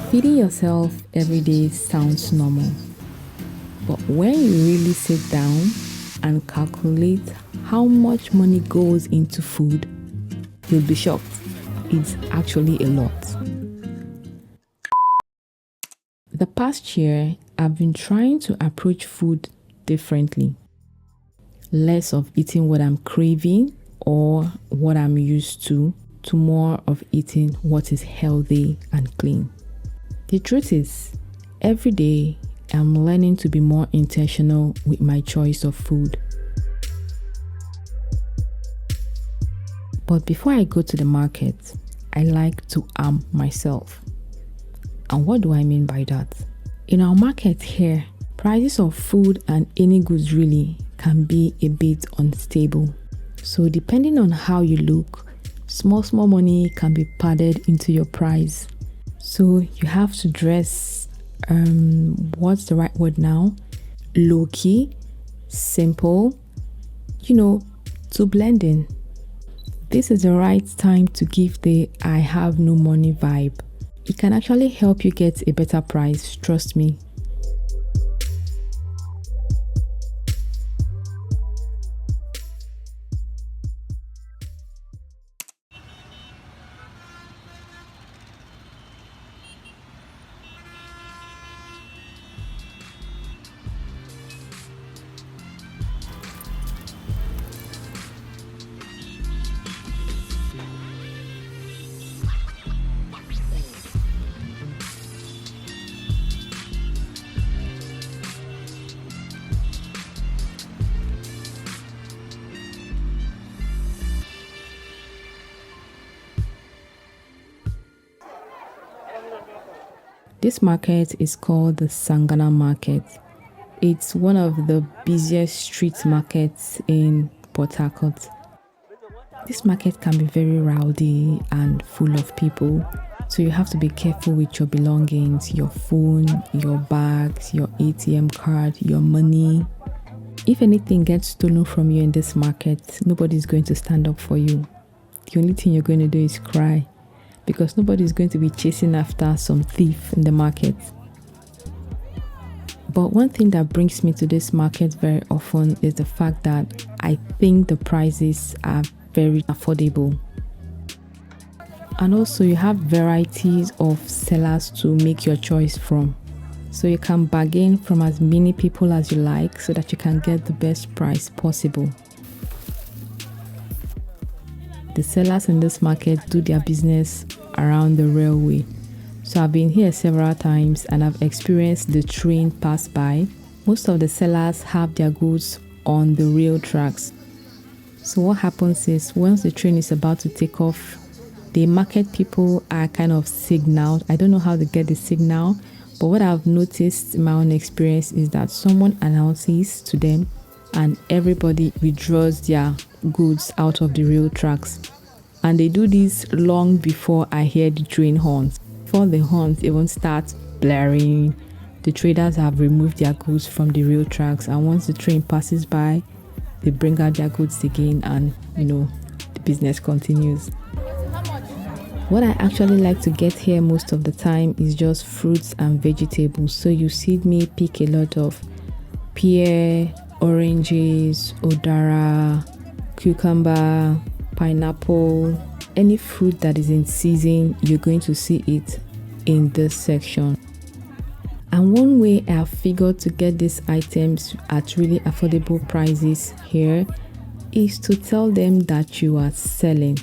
Feeding yourself every day sounds normal, but when you really sit down and calculate how much money goes into food, you'll be shocked. It's actually a lot. The past year, I've been trying to approach food differently. Less of eating what I'm craving or what I'm used to more of eating what is healthy and clean. The truth is, every day I'm learning to be more intentional with my choice of food. But before I go to the market, I like to arm myself. And what do I mean by that? In our market here, prices of food and any goods really can be a bit unstable. So depending on how you look, small money can be padded into your price. So you have to dress, what's the right word now? Low key, simple, to blend in. This is the right time to give the I have no money vibe. It can actually help you get a better price, trust me. This market is called the Sangana Market. It's one of the busiest street markets in Port Harcourt. This market can be very rowdy and full of people, so you have to be careful with your belongings, your phone, your bags, your ATM card, your money. If anything gets stolen from you in this market, nobody's going to stand up for you. The only thing you're going to do is cry, because nobody's going to be chasing after some thief in the market. But one thing that brings me to this market very often is the fact that I think the prices are very affordable. And also you have varieties of sellers to make your choice from. So you can bargain from as many people as you like so that you can get the best price possible. The sellers in this market do their business around the railway. So I've been here several times and I've experienced the train pass by. Most of the sellers have their goods on the rail tracks. So what happens is once the train is about to take off, the market people are kind of signaled. I don't know how they get the signal, but what I've noticed in my own experience is that someone announces to them and everybody withdraws their goods out of the rail tracks. And they do this long before I hear the train horns. Before the horns even start blaring, the traders have removed their goods from the rail tracks, and once the train passes by, they bring out their goods again and the business continues. What I actually like to get here most of the time is just fruits and vegetables. So you see me pick a lot of pear, oranges, udara, cucumber, pineapple, any fruit that is in season, you're going to see it in this section. And one way I've figured to get these items at really affordable prices here is to tell them that you are selling.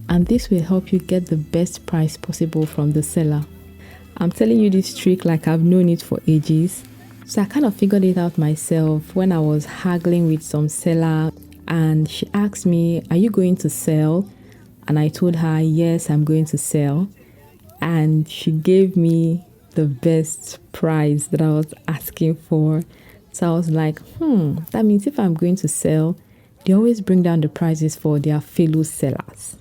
And this will help you get the best price possible from the seller. I'm telling you this trick like I've known it for ages. So I kind of figured it out myself when I was haggling with some seller, and she asked me, "Are you going to sell?" And I told her, "Yes, I'm going to sell." And she gave me the best price that I was asking for. So I was like, that means if I'm going to sell, they always bring down the prices for their fellow sellers.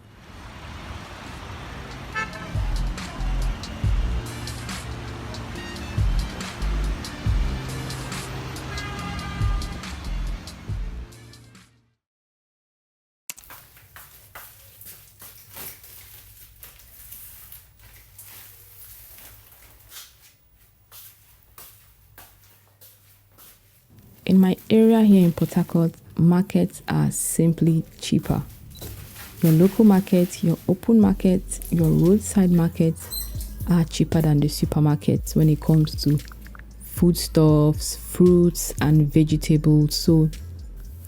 In my area here in Port Harcourt, markets are simply cheaper. Your local market, your open market, your roadside markets are cheaper than the supermarkets when it comes to foodstuffs, fruits, and vegetables. So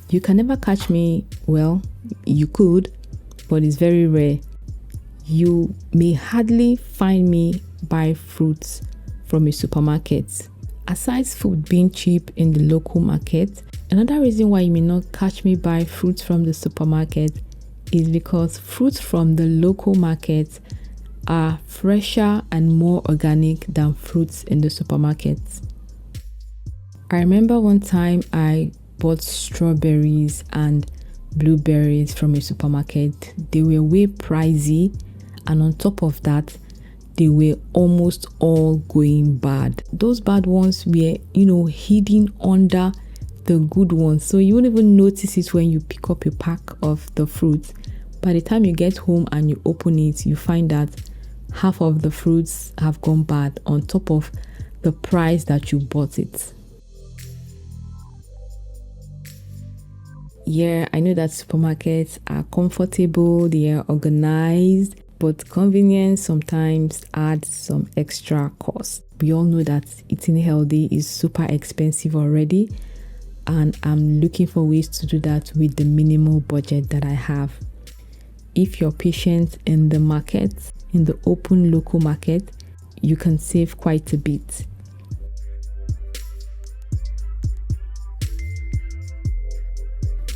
you can never catch me. Well, you could, but it's very rare. You may hardly find me buy fruits from a supermarket. Aside food being cheap in the local market, another reason why you may not catch me buy fruits from the supermarket is because fruits from the local market are fresher and more organic than fruits in the supermarket. I remember one time I bought strawberries and blueberries from a supermarket. They were way pricey, and on top of that, they were almost all going bad. Those bad ones were, hidden under the good ones. So you won't even notice it when you pick up a pack of the fruits. By the time you get home and you open it, you find that half of the fruits have gone bad on top of the price that you bought it. Yeah, I know that supermarkets are comfortable, they are organized, but convenience sometimes adds some extra cost. We all know that eating healthy is super expensive already, and I'm looking for ways to do that with the minimal budget that I have. If you're patient in the market, in the open local market, you can save quite a bit.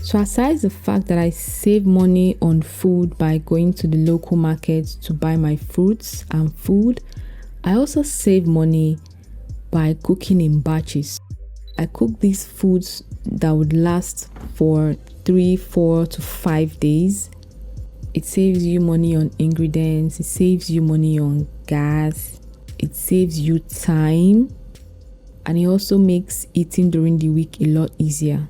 So aside the fact that I save money on food by going to the local market to buy my fruits and food, I also save money by cooking in batches. I cook these foods that would last for 3, 4 to 5 days. It saves you money on ingredients, it saves you money on gas, it saves you time, and it also makes eating during the week a lot easier.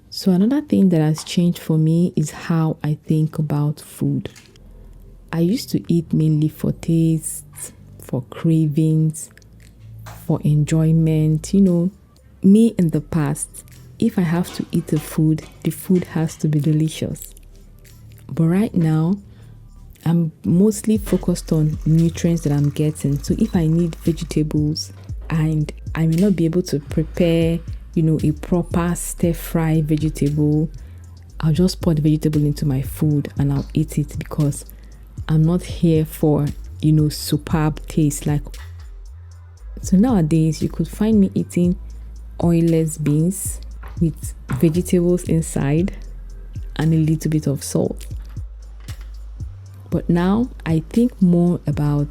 So another thing that has changed for me is how I think about food. I used to eat mainly for taste, for cravings, for enjoyment. Me in the past, if I have to eat the food has to be delicious. But right now, I'm mostly focused on nutrients that I'm getting. So if I need vegetables and I may not be able to prepare, a proper stir-fry vegetable, I'll just pour the vegetable into my food and I'll eat it because I'm not here for, superb taste. So nowadays, you could find me eating oilless beans with vegetables inside and a little bit of salt. But now I think more about,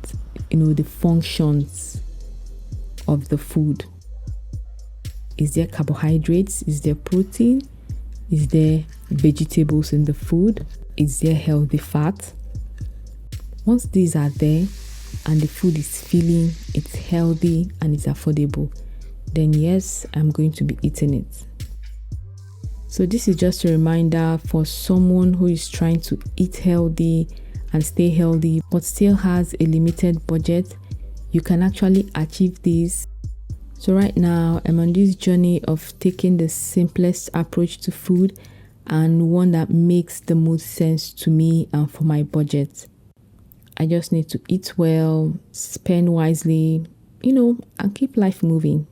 the functions of the food. Is there carbohydrates? Is there protein? Is there vegetables in the food? Is there healthy fat? Once these are there and the food is filling, it's healthy and it's affordable, then yes, I'm going to be eating it. So this is just a reminder for someone who is trying to eat healthy and stay healthy, but still has a limited budget. You can actually achieve this. So right now, I'm on this journey of taking the simplest approach to food and one that makes the most sense to me and for my budget. I just need to eat well, spend wisely, and keep life moving.